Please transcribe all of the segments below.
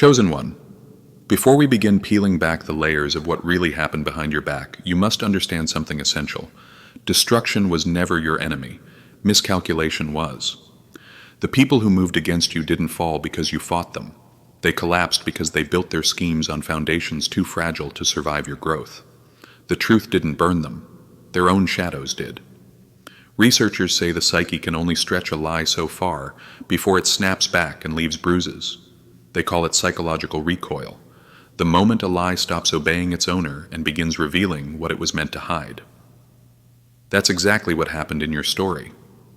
Chosen one, before we begin peeling back the layers of what really happened behind your back, you must understand something essential. Destruction was never your enemy. Miscalculation was. The people who moved against you didn't fall because you fought them. They collapsed because they built their schemes on foundations too fragile to survive your growth. The truth didn't burn them. Their own shadows did. Researchers say the psyche can only stretch a lie so far before it snaps back and leaves bruises. They call it psychological recoil. The moment a lie stops obeying its owner and begins revealing what it was meant to hide. That's exactly what happened in your story.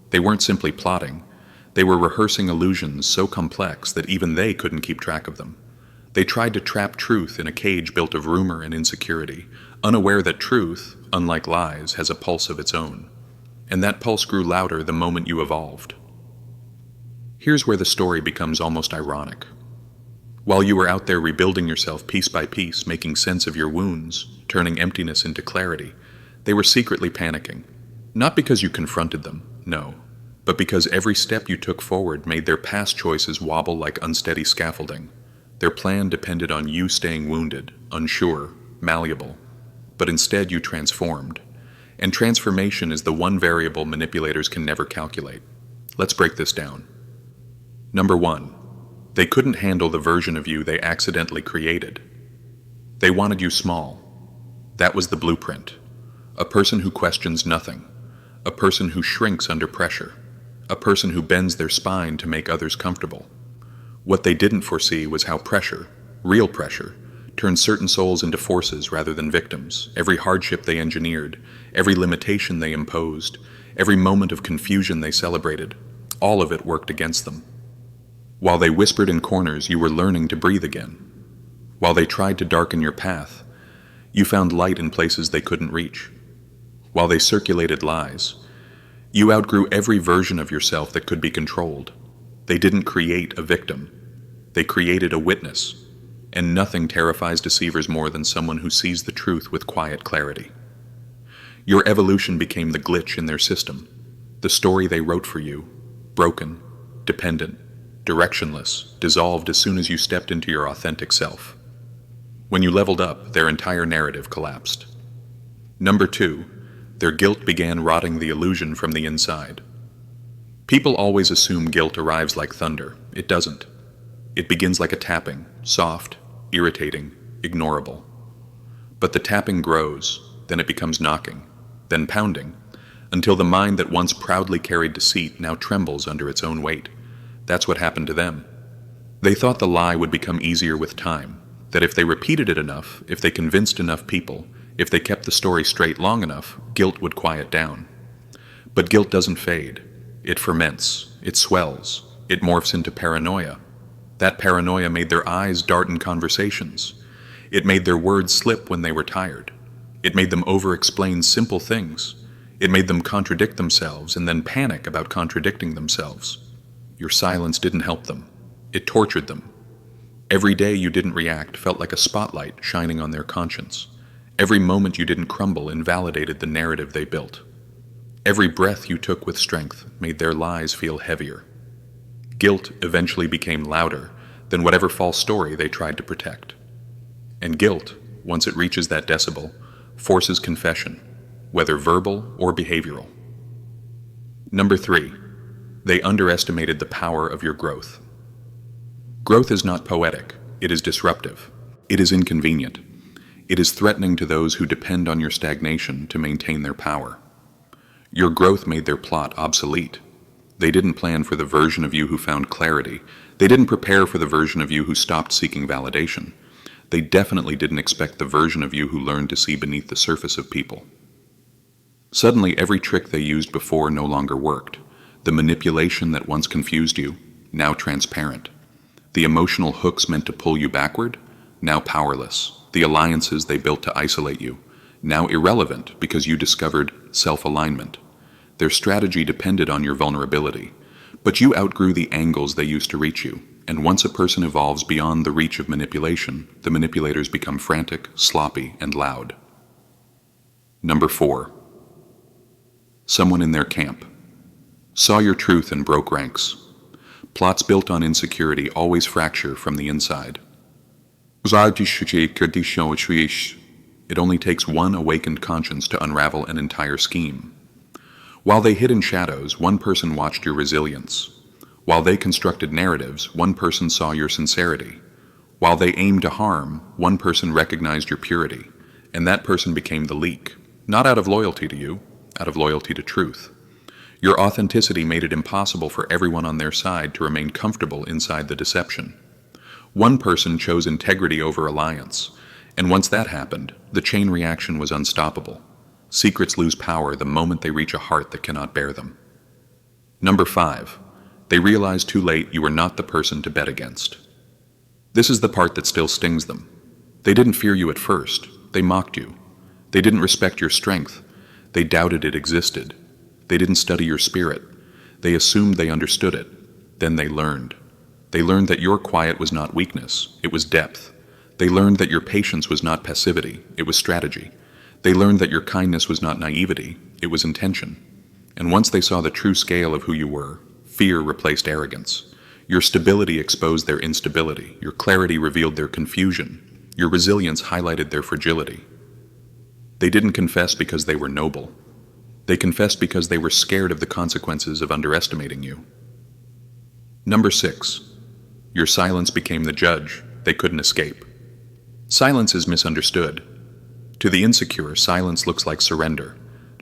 They weren't simply plotting. They were rehearsing illusions so complex that even they couldn't keep track of them. They tried to trap truth in a cage built of rumor and insecurity, unaware that truth, unlike lies, has a pulse of its own. And that pulse grew louder the moment you evolved. Here's where the story becomes almost ironic. While you were out there rebuilding yourself piece by piece, making sense of your wounds, turning emptiness into clarity, they were secretly panicking. Not because you confronted them, no, but because every step you took forward made their past choices wobble like unsteady scaffolding. Their plan depended on you staying wounded, unsure, malleable. But instead you transformed. And transformation is the one variable manipulators can never calculate. Let's break this down. Number one, they couldn't handle the version of you they accidentally created. They wanted you small. That was the blueprint. A person who questions nothing. A person who shrinks under pressure. A person who bends their spine to make others comfortable. What they didn't foresee was how pressure, real pressure, turned certain souls into forces rather than victims. Every hardship they engineered, every limitation they imposed, every moment of confusion they celebrated, all of it worked against them. While they whispered in corners, you were learning to breathe again. While they tried to darken your path, you found light in places they couldn't reach. While they circulated lies, you outgrew every version of yourself that could be controlled. They didn't create a victim. They created a witness. And nothing terrifies deceivers more than someone who sees the truth with quiet clarity. Your evolution became the glitch in their system, the story they wrote for you, broken, dependent, directionless, dissolved as soon as you stepped into your authentic self. When you leveled up, their entire narrative collapsed. Number two, their guilt began rotting the illusion from the inside. People always assume guilt arrives like thunder. It doesn't. It begins like a tapping, soft, irritating, ignorable. But the tapping grows, then it becomes knocking, then pounding, until the mind that once proudly carried deceit now trembles under its own weight. That's what happened to them. They thought the lie would become easier with time, that if they repeated it enough, if they convinced enough people, if they kept the story straight long enough, guilt would quiet down. But guilt doesn't fade. It ferments, it swells, it morphs into paranoia. That paranoia made their eyes dart in conversations. It made their words slip when they were tired. It made them over-explain simple things. It made them contradict themselves and then panic about contradicting themselves. Your silence didn't help them. It tortured them. Every day you didn't react felt like a spotlight shining on their conscience. Every moment you didn't crumble invalidated the narrative they built. Every breath you took with strength made their lies feel heavier. Guilt eventually became louder than whatever false story they tried to protect. And guilt, once it reaches that decibel, forces confession, whether verbal or behavioral. Number three, they underestimated the power of your growth. Growth is not poetic, it is disruptive. It is inconvenient. It is threatening to those who depend on your stagnation to maintain their power. Your growth made their plot obsolete. They didn't plan for the version of you who found clarity. They didn't prepare for the version of you who stopped seeking validation. They definitely didn't expect the version of you who learned to see beneath the surface of people. Suddenly, every trick they used before no longer worked. The manipulation that once confused you, now transparent. The emotional hooks meant to pull you backward, now powerless. The alliances they built to isolate you, now irrelevant because you discovered self-alignment. Their strategy depended on your vulnerability, but you outgrew the angles they used to reach you, and once a person evolves beyond the reach of manipulation, the manipulators become frantic, sloppy, and loud. Number 4. Someone in their camp. Saw your truth and broke ranks. Plots built on insecurity always fracture from the inside. It only takes one awakened conscience to unravel an entire scheme. While they hid in shadows, one person watched your resilience. While they constructed narratives, one person saw your sincerity. While they aimed to harm, one person recognized your purity, and that person became the leak, not out of loyalty to you, out of loyalty to truth. Your authenticity made it impossible for everyone on their side to remain comfortable inside the deception. One person chose integrity over alliance, and once that happened, the chain reaction was unstoppable. Secrets lose power the moment they reach a heart that cannot bear them. Number 5. They realized too late you were not the person to bet against. This is the part that still stings them. They didn't fear you at first. They mocked you. They didn't respect your strength. They doubted it existed. They didn't study your spirit. They assumed they understood it. Then they learned. They learned that your quiet was not weakness, it was depth. They learned that your patience was not passivity, it was strategy. They learned that your kindness was not naivety, it was intention. And once they saw the true scale of who you were, fear replaced arrogance. Your stability exposed their instability. Your clarity revealed their confusion. Your resilience highlighted their fragility. They didn't confess because they were noble. They confessed because they were scared of the consequences of underestimating you. Number 6. Your silence became the judge. They couldn't escape. Silence is misunderstood. To the insecure, silence looks like surrender.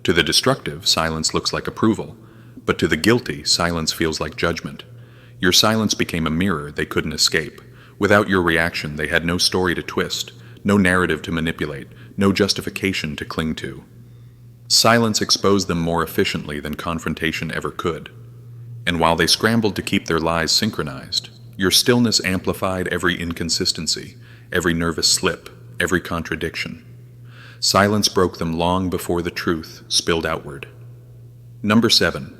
To the destructive, silence looks like approval. But to the guilty, silence feels like judgment. Your silence became a mirror they couldn't escape. Without your reaction, they had no story to twist, no narrative to manipulate, no justification to cling to. Silence exposed them more efficiently than confrontation ever could. And while they scrambled to keep their lies synchronized, your stillness amplified every inconsistency, every nervous slip, every contradiction. Silence broke them long before the truth spilled outward. Number 7.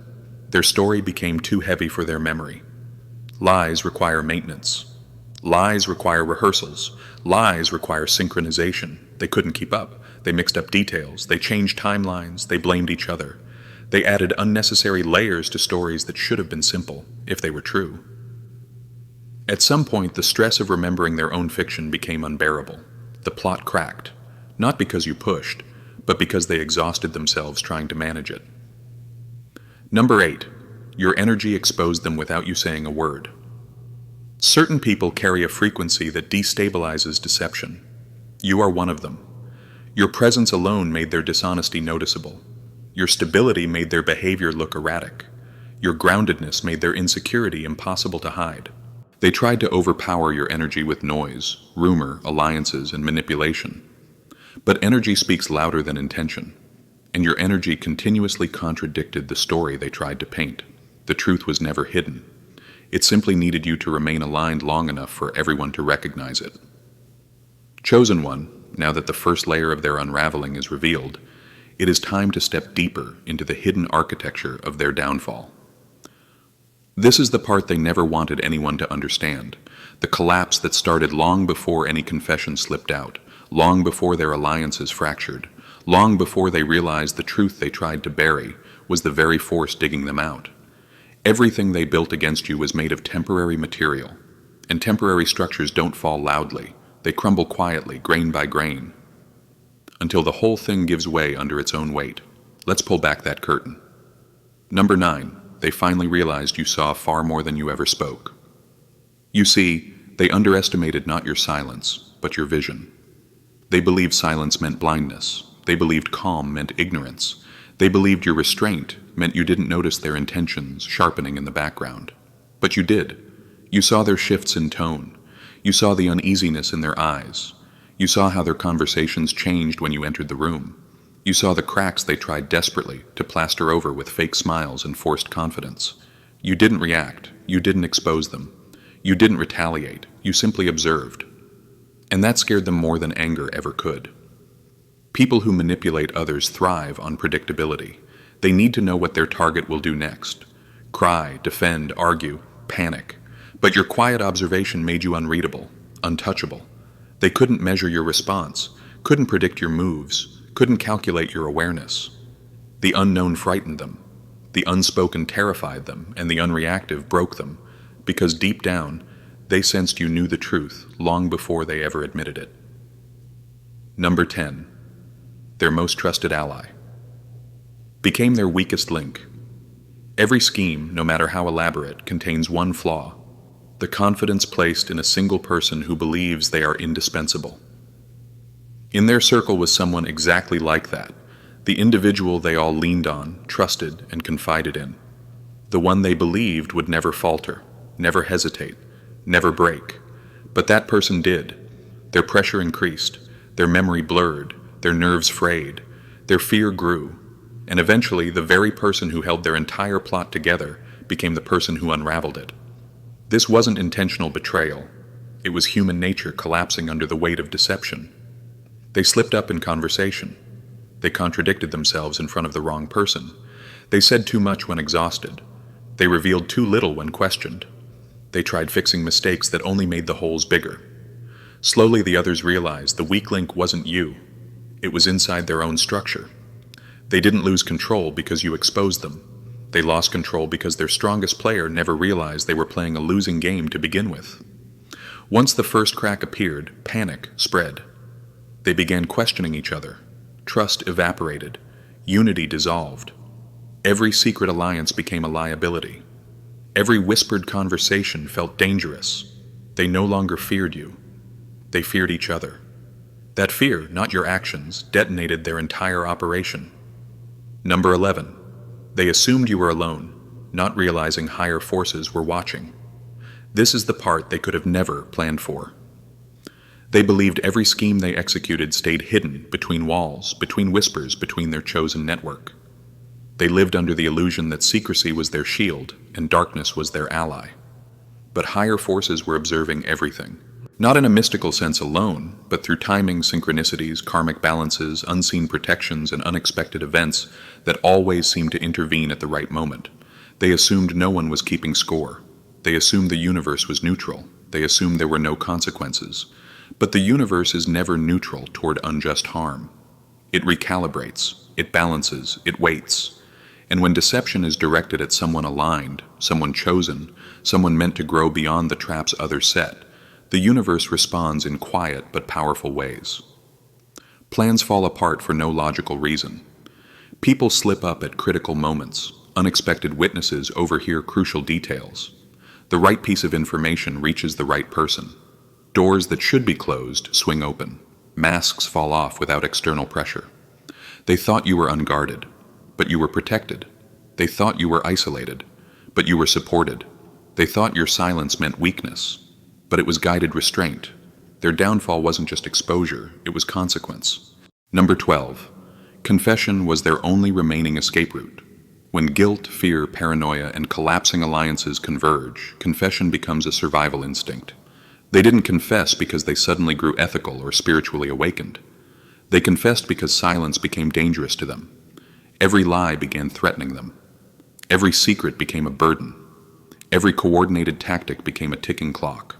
Their story became too heavy for their memory. Lies require maintenance. Lies require rehearsals. Lies require synchronization. They couldn't keep up. They mixed up details. They changed timelines. They blamed each other. They added unnecessary layers to stories that should have been simple, if they were true. At some point, the stress of remembering their own fiction became unbearable. The plot cracked. Not because you pushed, but because they exhausted themselves trying to manage it. Number 8. Your energy exposed them without you saying a word. Certain people carry a frequency that destabilizes deception. You are one of them. Your presence alone made their dishonesty noticeable. Your stability made their behavior look erratic. Your groundedness made their insecurity impossible to hide. They tried to overpower your energy with noise, rumor, alliances, and manipulation. But energy speaks louder than intention, and your energy continuously contradicted the story they tried to paint. The truth was never hidden. It simply needed you to remain aligned long enough for everyone to recognize it. Chosen one, now that the first layer of their unraveling is revealed, it is time to step deeper into the hidden architecture of their downfall. This is the part they never wanted anyone to understand, the collapse that started long before any confession slipped out, long before their alliances fractured, long before they realized the truth they tried to bury was the very force digging them out. Everything they built against you was made of temporary material, and temporary structures don't fall loudly. They crumble quietly, grain by grain, until the whole thing gives way under its own weight. Let's pull back that curtain. Number 9. They finally realized you saw far more than you ever spoke. You see, they underestimated not your silence, but your vision. They believed silence meant blindness. They believed calm meant ignorance. They believed your restraint meant you didn't notice their intentions sharpening in the background. But you did. You saw their shifts in tone. You saw the uneasiness in their eyes. You saw how their conversations changed when you entered the room. You saw the cracks they tried desperately to plaster over with fake smiles and forced confidence. You didn't react. You didn't expose them. You didn't retaliate. You simply observed. And that scared them more than anger ever could. People who manipulate others thrive on predictability. They need to know what their target will do next. Cry, defend, argue, panic. But your quiet observation made you unreadable, untouchable. They couldn't measure your response, couldn't predict your moves, couldn't calculate your awareness. The unknown frightened them. The unspoken terrified them, and the unreactive broke them, because deep down, They sensed you knew the truth long before they ever admitted it. Number 10. Their most trusted ally. Became their weakest link. Every scheme, no matter how elaborate, contains one flaw: the confidence placed in a single person who believes they are indispensable. In their circle was someone exactly like that, the individual they all leaned on, trusted, and confided in. The one they believed would never falter, never hesitate, never break. But that person did. Their pressure increased, their memory blurred, their nerves frayed, their fear grew, and eventually the very person who held their entire plot together became the person who unraveled it. This wasn't intentional betrayal. It was human nature collapsing under the weight of deception. They slipped up in conversation. They contradicted themselves in front of the wrong person. They said too much when exhausted. They revealed too little when questioned. They tried fixing mistakes that only made the holes bigger. Slowly the others realized the weak link wasn't you. It was inside their own structure. They didn't lose control because you exposed them. They lost control because their strongest player never realized they were playing a losing game to begin with. Once the first crack appeared, panic spread. They began questioning each other. Trust evaporated. Unity dissolved. Every secret alliance became a liability. Every whispered conversation felt dangerous. They no longer feared you. They feared each other. That fear, not your actions, detonated their entire operation. Number 11. They assumed you were alone, not realizing higher forces were watching. This is the part they could have never planned for. They believed every scheme they executed stayed hidden between walls, between whispers, between their chosen network. They lived under the illusion that secrecy was their shield and darkness was their ally. But higher forces were observing everything. Not in a mystical sense alone, but through timing, synchronicities, karmic balances, unseen protections, and unexpected events that always seemed to intervene at the right moment. They assumed no one was keeping score. They assumed the universe was neutral. They assumed there were no consequences. But the universe is never neutral toward unjust harm. It recalibrates, it balances, it waits. And when deception is directed at someone aligned, someone chosen, someone meant to grow beyond the traps others set, the universe responds in quiet but powerful ways. Plans fall apart for no logical reason. People slip up at critical moments. Unexpected witnesses overhear crucial details. The right piece of information reaches the right person. Doors that should be closed swing open. Masks fall off without external pressure. They thought you were unguarded, but you were protected. They thought you were isolated, but you were supported. They thought your silence meant weakness, but it was guided restraint. Their downfall wasn't just exposure, it was consequence. Number 12. Confession was their only remaining escape route. When guilt, fear, paranoia, and collapsing alliances converge, confession becomes a survival instinct. They didn't confess because they suddenly grew ethical or spiritually awakened. They confessed because silence became dangerous to them. Every lie began threatening them. Every secret became a burden. Every coordinated tactic became a ticking clock.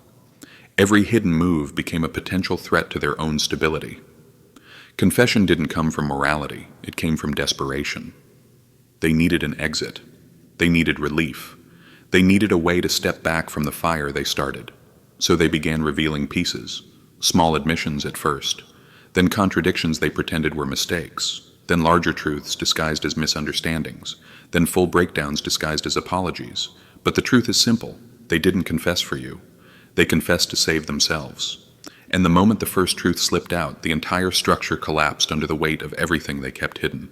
Every hidden move became a potential threat to their own stability. Confession didn't come from morality, it came from desperation. They needed an exit. They needed relief. They needed a way to step back from the fire they started. So they began revealing pieces, small admissions at first, then contradictions they pretended were mistakes, then larger truths disguised as misunderstandings, then full breakdowns disguised as apologies. But the truth is simple: they didn't confess for you. They confessed to save themselves. And the moment the first truth slipped out, the entire structure collapsed under the weight of everything they kept hidden.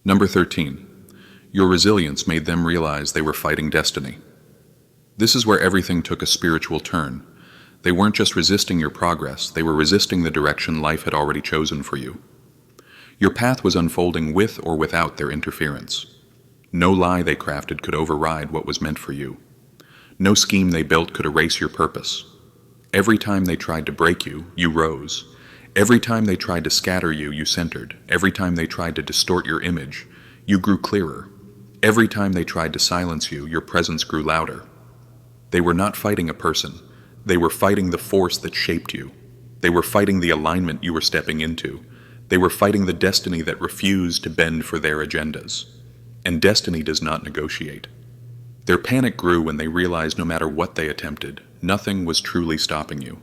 Number 13. Your resilience made them realize they were fighting destiny. This is where everything took a spiritual turn. They weren't just resisting your progress, they were resisting the direction life had already chosen for you. Your path was unfolding with or without their interference. No lie they crafted could override what was meant for you. No scheme they built could erase your purpose. Every time they tried to break you, you rose. Every time they tried to scatter you, you centered. Every time they tried to distort your image, you grew clearer. Every time they tried to silence you, your presence grew louder. They were not fighting a person. They were fighting the force that shaped you. They were fighting the alignment you were stepping into. They were fighting the destiny that refused to bend for their agendas. And destiny does not negotiate. Their panic grew when they realized no matter what they attempted, nothing was truly stopping you.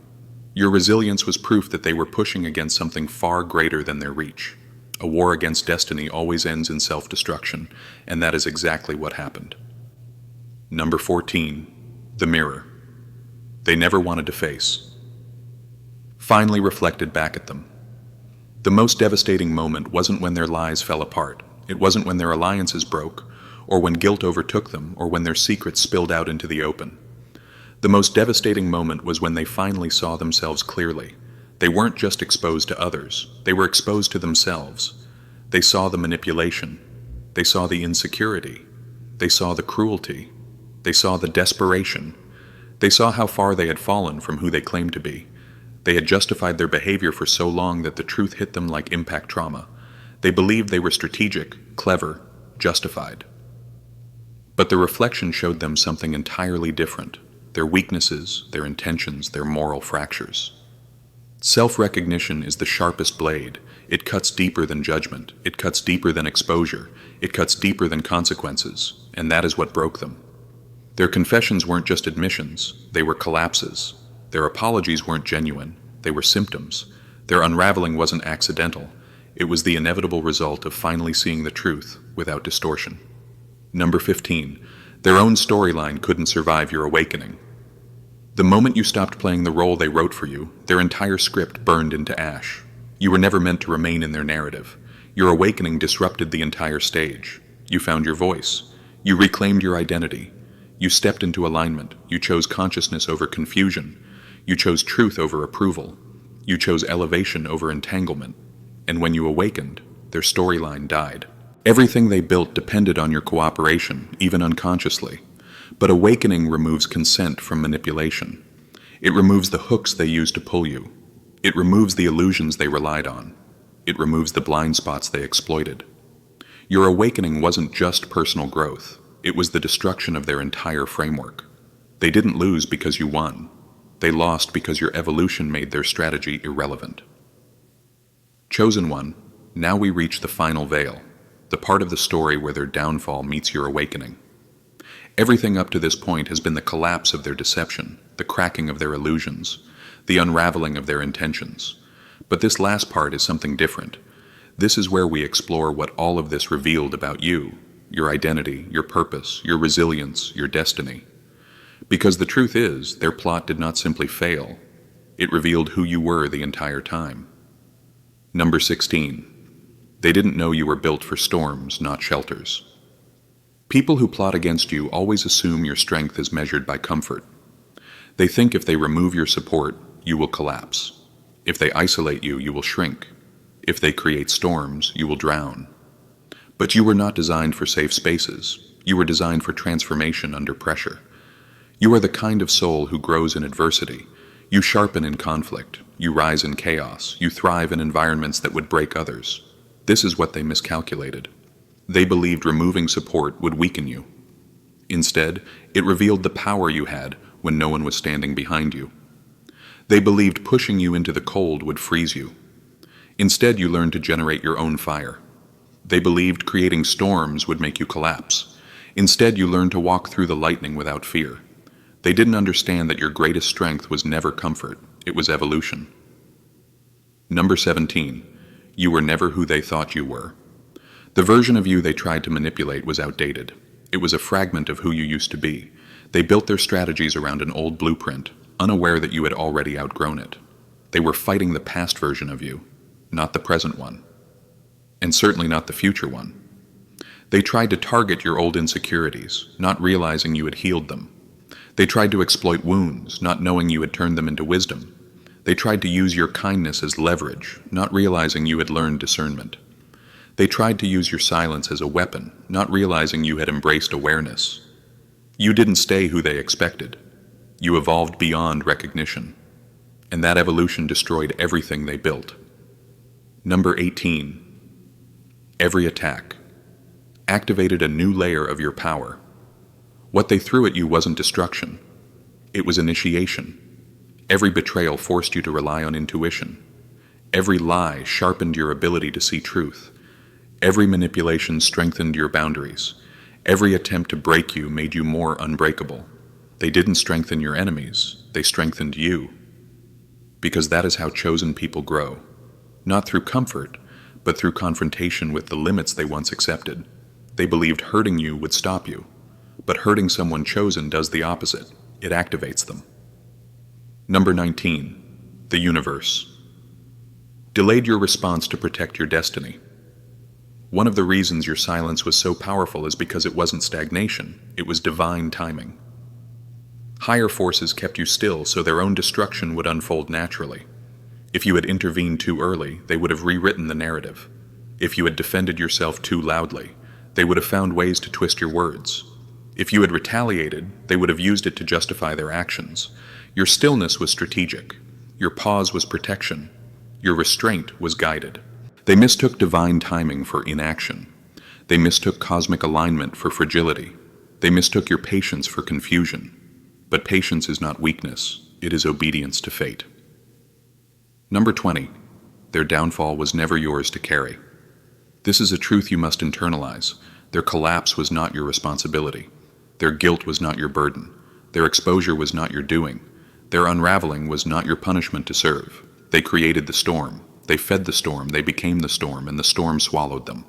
Your resilience was proof that they were pushing against something far greater than their reach. A war against destiny always ends in self-destruction, and that is exactly what happened. Number 14. The mirror. They never wanted to face. Finally reflected back at them. The most devastating moment wasn't when their lies fell apart. It wasn't when their alliances broke, or when guilt overtook them, or when their secrets spilled out into the open. The most devastating moment was when they finally saw themselves clearly. They weren't just exposed to others, they were exposed to themselves. They saw the manipulation. They saw the insecurity. They saw the cruelty. They saw the desperation. They saw how far they had fallen from who they claimed to be. They had justified their behavior for so long that the truth hit them like impact trauma. They believed they were strategic, clever, justified. But the reflection showed them something entirely different. Their weaknesses, their intentions, their moral fractures. Self-recognition is the sharpest blade. It cuts deeper than judgment. It cuts deeper than exposure. It cuts deeper than consequences. And that is what broke them. Their confessions weren't just admissions. They were collapses. Their apologies weren't genuine. They were symptoms. Their unraveling wasn't accidental. It was the inevitable result of finally seeing the truth without distortion. Number 15. Their own storyline couldn't survive your awakening. The moment you stopped playing the role they wrote for you, their entire script burned into ash. You were never meant to remain in their narrative. Your awakening disrupted the entire stage. You found your voice. You reclaimed your identity. You stepped into alignment. You chose consciousness over confusion. You chose truth over approval. You chose elevation over entanglement. And when you awakened, their storyline died. Everything they built depended on your cooperation, even unconsciously. But awakening removes consent from manipulation. It removes the hooks they used to pull you. It removes the illusions they relied on. It removes the blind spots they exploited. Your awakening wasn't just personal growth. It was the destruction of their entire framework. They didn't lose because you won. They lost because your evolution made their strategy irrelevant. Chosen one, now we reach the final veil, the part of the story where their downfall meets your awakening. Everything up to this point has been the collapse of their deception, the cracking of their illusions, the unraveling of their intentions. But this last part is something different. This is where we explore what all of this revealed about you, your identity, your purpose, your resilience, your destiny. Because the truth is, their plot did not simply fail. It revealed who you were the entire time. Number 16. They didn't know you were built for storms, not shelters. People who plot against you always assume your strength is measured by comfort. They think if they remove your support, you will collapse. If they isolate you, you will shrink. If they create storms, you will drown. But you were not designed for safe spaces. You were designed for transformation under pressure. You are the kind of soul who grows in adversity. You sharpen in conflict. You rise in chaos. You thrive in environments that would break others. This is what they miscalculated. They believed removing support would weaken you. Instead, it revealed the power you had when no one was standing behind you. They believed pushing you into the cold would freeze you. Instead, you learned to generate your own fire. They believed creating storms would make you collapse. Instead, you learned to walk through the lightning without fear. They didn't understand that your greatest strength was never comfort, it was evolution. Number 17. You were never who they thought you were. The version of you they tried to manipulate was outdated. It was a fragment of who you used to be. They built their strategies around an old blueprint, unaware that you had already outgrown it. They were fighting the past version of you, not the present one. And certainly not the future one. They tried to target your old insecurities, not realizing you had healed them. They tried to exploit wounds, not knowing you had turned them into wisdom. They tried to use your kindness as leverage, not realizing you had learned discernment. They tried to use your silence as a weapon, not realizing you had embraced awareness. You didn't stay who they expected. You evolved beyond recognition. And that evolution destroyed everything they built. Number 18. Every attack activated a new layer of your power. What they threw at you wasn't destruction. It was initiation. Every betrayal forced you to rely on intuition. Every lie sharpened your ability to see truth. Every manipulation strengthened your boundaries. Every attempt to break you made you more unbreakable. They didn't strengthen your enemies, they strengthened you. Because that is how chosen people grow. Not through comfort, but through confrontation with the limits they once accepted. They believed hurting you would stop you. But hurting someone chosen does the opposite. It activates them. Number 19. The universe. Delayed your response to protect your destiny. One of the reasons your silence was so powerful is because it wasn't stagnation, it was divine timing. Higher forces kept you still so their own destruction would unfold naturally. If you had intervened too early, they would have rewritten the narrative. If you had defended yourself too loudly, they would have found ways to twist your words. If you had retaliated, they would have used it to justify their actions. Your stillness was strategic. Your pause was protection. Your restraint was guided. They mistook divine timing for inaction. They mistook cosmic alignment for fragility. They mistook your patience for confusion. But patience is not weakness, it is obedience to fate. Number 20. Their downfall was never yours to carry. This is a truth you must internalize. Their collapse was not your responsibility. Their guilt was not your burden. Their exposure was not your doing. Their unraveling was not your punishment to serve. They created the storm. They fed the storm. They became the storm, and the storm swallowed them.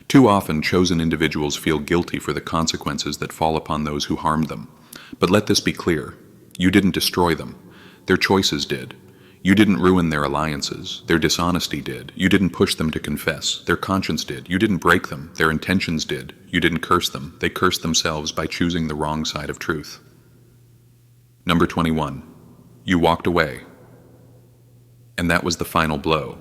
Too often, chosen individuals feel guilty for the consequences that fall upon those who harmed them. But let this be clear. You didn't destroy them. Their choices did. You didn't ruin their alliances. Their dishonesty did. You didn't push them to confess. Their conscience did. You didn't break them. Their intentions did. You didn't curse them. They cursed themselves by choosing the wrong side of truth. Number 21. You walked away. And that was the final blow.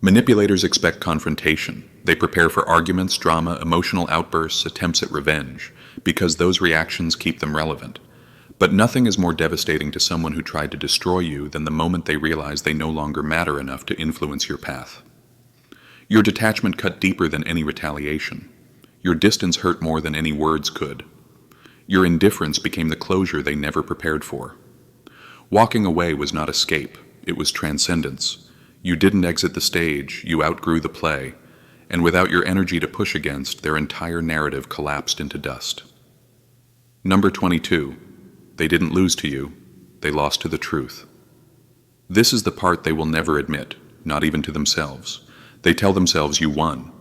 Manipulators expect confrontation. They prepare for arguments, drama, emotional outbursts, attempts at revenge, because those reactions keep them relevant. But nothing is more devastating to someone who tried to destroy you than the moment they realize they no longer matter enough to influence your path. Your detachment cut deeper than any retaliation. Your distance hurt more than any words could. Your indifference became the closure they never prepared for. Walking away was not escape, it was transcendence. You didn't exit the stage, you outgrew the play, and without your energy to push against, their entire narrative collapsed into dust. Number 22. They didn't lose to you, they lost to the truth. This is the part they will never admit, not even to themselves. They tell themselves you won,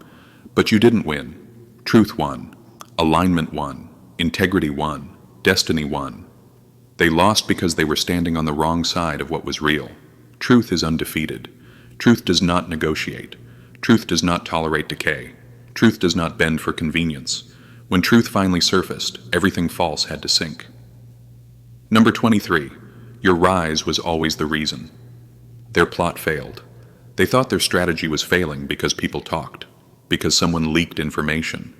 but you didn't win. Truth won, alignment won, integrity won, destiny won. They lost because they were standing on the wrong side of what was real. Truth is undefeated. Truth does not negotiate. Truth does not tolerate decay. Truth does not bend for convenience. When truth finally surfaced, everything false had to sink. Number 23. Your rise was always the reason. Their plot failed. They thought their strategy was failing because people talked, because someone leaked information,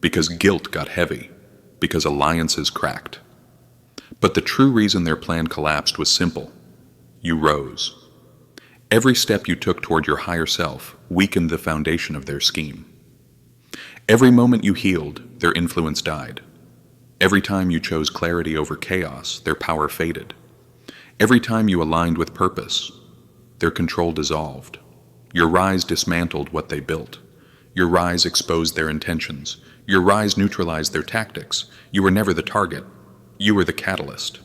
because guilt got heavy, because alliances cracked. But the true reason their plan collapsed was simple. You rose. Every step you took toward your higher self weakened the foundation of their scheme. Every moment you healed, their influence died. Every time you chose clarity over chaos, their power faded. Every time you aligned with purpose, their control dissolved. Your rise dismantled what they built. Your rise exposed their intentions. Your rise neutralized their tactics. You were never the target. You were the catalyst.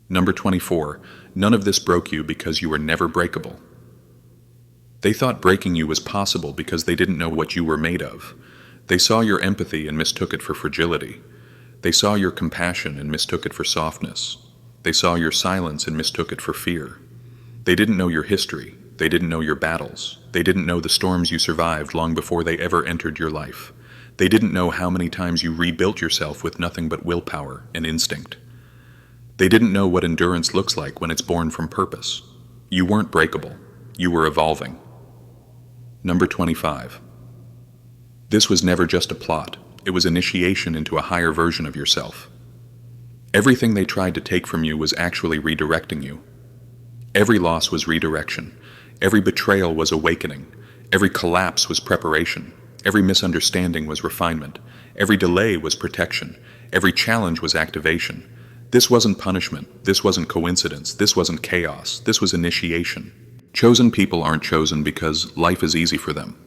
Number 24. None of this broke you because you were never breakable. They thought breaking you was possible because they didn't know what you were made of. They saw your empathy and mistook it for fragility. They saw your compassion and mistook it for softness. They saw your silence and mistook it for fear. They didn't know your history. They didn't know your battles. They didn't know the storms you survived long before they ever entered your life. They didn't know how many times you rebuilt yourself with nothing but willpower and instinct. They didn't know what endurance looks like when it's born from purpose. You weren't breakable. You were evolving. Number 25. This was never just a plot. It was initiation into a higher version of yourself. Everything they tried to take from you was actually redirecting you. Every loss was redirection. Every betrayal was awakening. Every collapse was preparation. Every misunderstanding was refinement. Every delay was protection. Every challenge was activation. This wasn't punishment. This wasn't coincidence. This wasn't chaos. This was initiation. Chosen people aren't chosen because life is easy for them.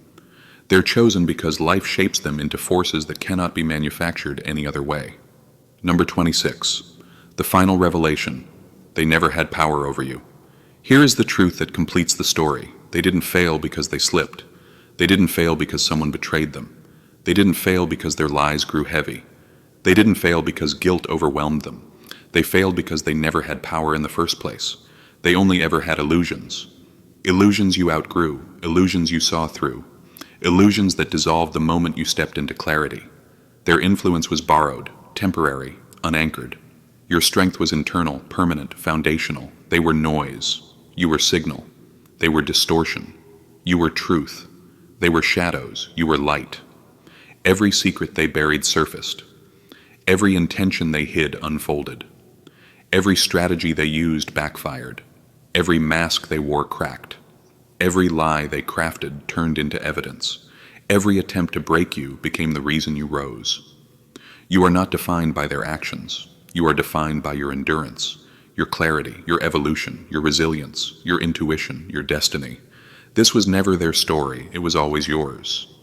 They're chosen because life shapes them into forces that cannot be manufactured any other way. Number 26. The final revelation. They never had power over you. Here is the truth that completes the story. They didn't fail because they slipped. They didn't fail because someone betrayed them. They didn't fail because their lies grew heavy. They didn't fail because guilt overwhelmed them. They failed because they never had power in the first place. They only ever had illusions. Illusions you outgrew, illusions you saw through, illusions that dissolved the moment you stepped into clarity. Their influence was borrowed, temporary, unanchored. Your strength was internal, permanent, foundational. They were noise. You were signal. They were distortion. You were truth. They were shadows. You were light. Every secret they buried surfaced. Every intention they hid unfolded. Every strategy they used backfired. Every mask they wore cracked. Every lie they crafted turned into evidence. Every attempt to break you became the reason you rose. You are not defined by their actions. You are defined by your endurance, your clarity, your evolution, your resilience, your intuition, your destiny. This was never their story, it was always yours.